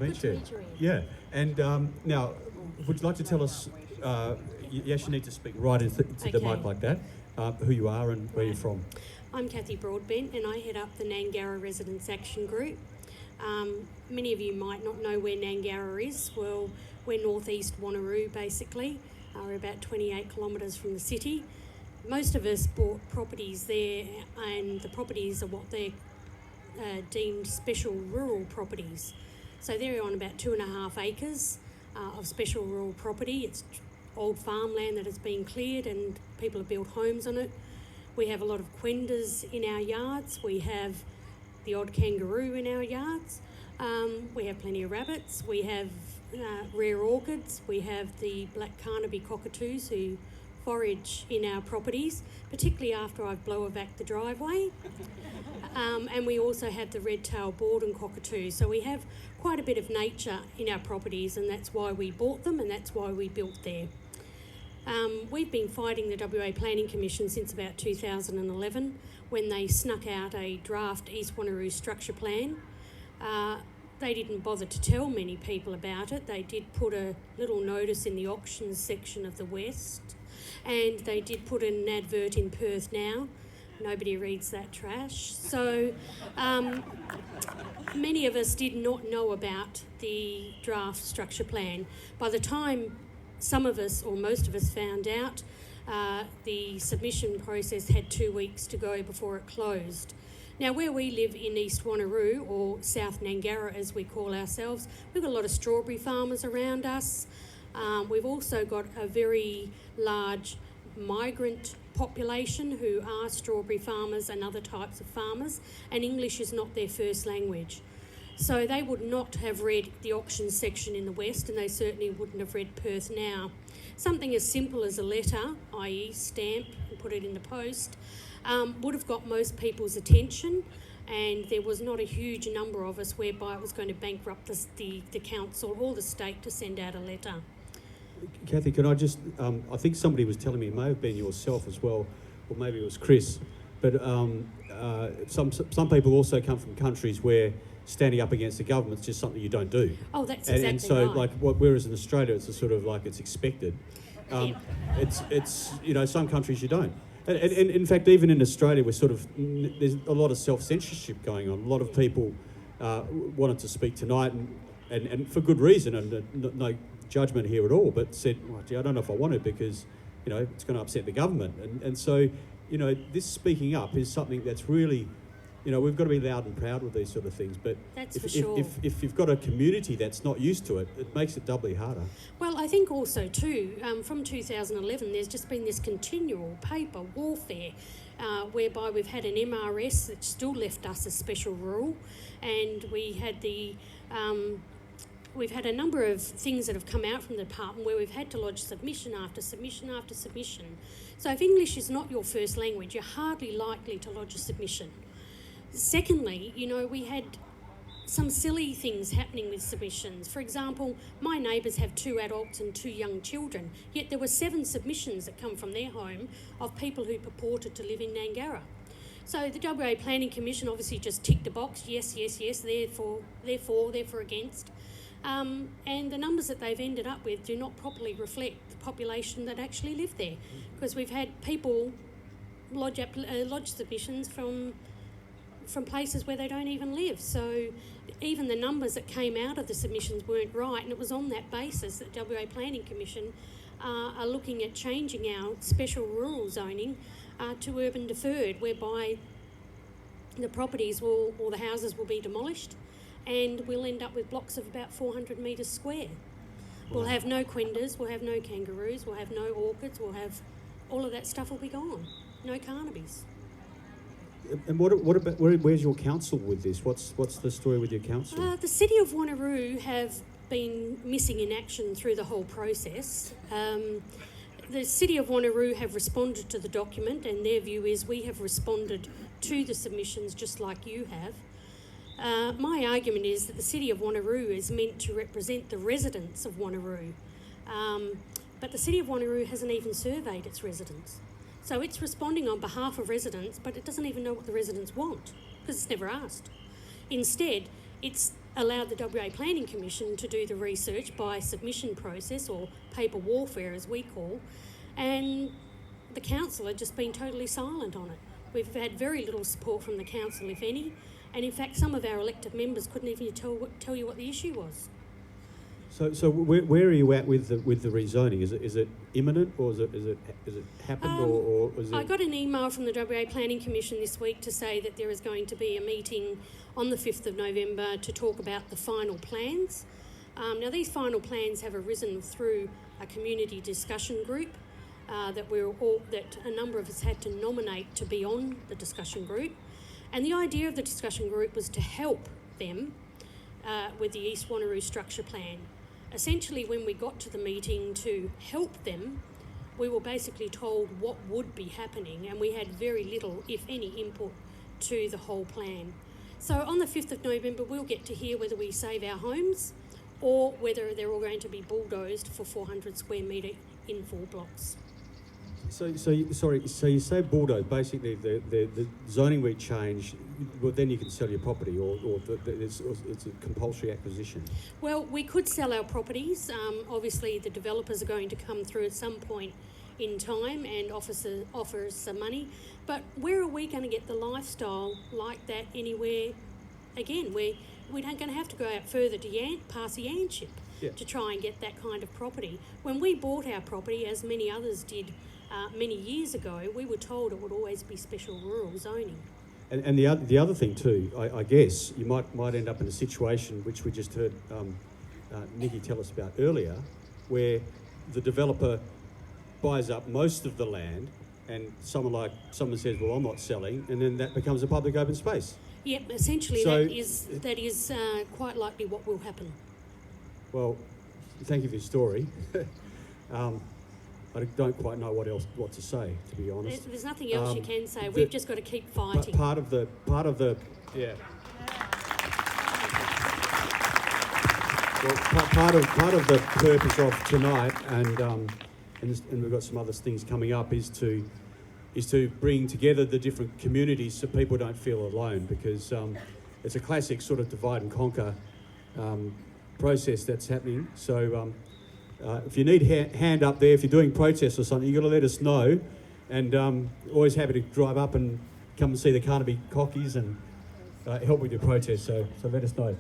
Meet you. Yeah, and now, would you like to tell us, yes, you need to speak right into the mic like that, who you are and where you're from. I'm Cathy Broadbent and I head up the Gnangara Residents Action Group. Many of you might not know where Gnangara is. Well, we're northeast Wanneroo basically. We're about 28 kilometres from the city. Most of us bought properties there, and the properties are what they're deemed special rural properties. So they're on about 2.5 acres of special rural property. It's old farmland that has been cleared and people have built homes on it. We have a lot of quendas in our yards. We have the odd kangaroo in our yards. We have plenty of rabbits. We have rare orchids. We have the black Carnaby cockatoos who forage in our properties, particularly after I've blow-a-vac the driveway. And we also have the red-tailed Borden cockatoo. So we have quite a bit of nature in our properties, and that's why we bought them and that's why we built there. We've been fighting the WA Planning Commission since about 2011 when they snuck out a draft East Wanneroo structure plan. They didn't bother to tell many people about it. They did put a little notice in the auctions section of the West, and they did put an advert in Perth Now. Nobody reads that trash. So many of us did not know about the draft structure plan. By the time some of us, or most of us, found out, the submission process had 2 weeks to go before it closed. Now, where we live in East Wanneroo, or South Gnangara as we call ourselves, we've got a lot of strawberry farmers around us. We've also got a very large migrant population who are strawberry farmers and other types of farmers, and English is not their first language. So they would not have read the auction section in the West, and they certainly wouldn't have read Perth Now. Something as simple as a letter, i.e. stamp and put it in the post, would have got most people's attention, and there was not a huge number of us whereby it was going to bankrupt the council or the state to send out a letter. Cathy, can I just, I think somebody was telling me, it may have been yourself as well, or maybe it was Chris, but some people also come from countries where standing up against the government is just something you don't do. Oh, that's exactly right. And so, whereas in Australia it's a sort of like it's expected. It's some countries you don't. And in fact, even in Australia, there's a lot of self-censorship going on. A lot of people wanted to speak tonight, and for good reason, and no judgment here at all, but said, well, gee, I don't know if I want to because, it's going to upset the government. And so, this speaking up is something that's really, we've got to be loud and proud with these sort of things. But if you've got a community that's not used to it, it makes it doubly harder. Well, I think also too, from 2011, there's just been this continual paper warfare whereby we've had an MRS that still left us as special rural, and we had we've had a number of things that have come out from the department where we've had to lodge submission after submission after submission. So if English is not your first language, you're hardly likely to lodge a submission. Secondly, we had some silly things happening with submissions. For example, my neighbours have 2 adults and 2 young children, yet there were 7 submissions that come from their home of people who purported to live in Gnangara. So the WA Planning Commission obviously just ticked a box, yes, therefore, against. And the numbers that they've ended up with do not properly reflect the population that actually live there, because we've had people lodge submissions from places where they don't even live. So even the numbers that came out of the submissions weren't right, and it was on that basis that WA Planning Commission are looking at changing our special rural zoning to urban deferred, whereby the properties or the houses will be demolished, and we'll end up with blocks of about 400 metres square. We'll have no quendas, we'll have no kangaroos, we'll have no orchids, we'll have all of that stuff will be gone. No Carnabys. And what about where's your council with this? What's the story with your council? The City of Wanneroo have been missing in action through the whole process. The City of Wanneroo have responded to the document, and their view is we have responded to the submissions just like you have. My argument is that the City of Wanneroo is meant to represent the residents of Wanneroo, but the City of Wanneroo hasn't even surveyed its residents. So it's responding on behalf of residents, but it doesn't even know what the residents want because it's never asked. Instead, it's allowed the WA Planning Commission to do the research by submission process, or paper warfare as we call, and the council had just been totally silent on it. We've had very little support from the council, if any, and in fact some of our elected members couldn't even tell you what the issue was. So where are you at with the rezoning? Is it imminent, or is it happened, or is it? I got an email from the WA Planning Commission this week to say that there is going to be a meeting on the 5th of November to talk about the final plans. Now these final plans have arisen through a community discussion group that a number of us had to nominate to be on the discussion group, and the idea of the discussion group was to help them with the East Wanneroo structure plan. Essentially, when we got to the meeting to help them, we were basically told what would be happening, and we had very little, if any, input to the whole plan. So on the 5th of November, we'll get to hear whether we save our homes or whether they're all going to be bulldozed for 400 square metre infill blocks. So you say bulldoze. Basically, the zoning we change, well, then you can sell your property, or it's a compulsory acquisition. Well, we could sell our properties. Obviously, the developers are going to come through at some point in time and offer us some money. But where are we going to get the lifestyle like that anywhere again? We're not going to have to go out further to past the Yanship to try and get that kind of property. When we bought our property, as many others did many years ago, we were told it would always be special rural zoning. And the other thing too, I guess, you might end up in a situation which we just heard Nikki tell us about earlier, where the developer buys up most of the land, and someone says, well, I'm not selling, and then that becomes a public open space. Yep, essentially that is quite likely what will happen. Well, thank you for your story. I don't quite know what to say, to be honest. There's nothing else you can say. We've just got to keep fighting. Part of the yeah. Well, part of the purpose of tonight, and we've got some other things coming up, is to bring together the different communities so people don't feel alone, because it's a classic sort of divide and conquer process that's happening. So if you need hand up there, if you're doing protests or something, you've got to let us know, and always happy to drive up and come and see the Carnaby Cockies and help with your protest, so let us know.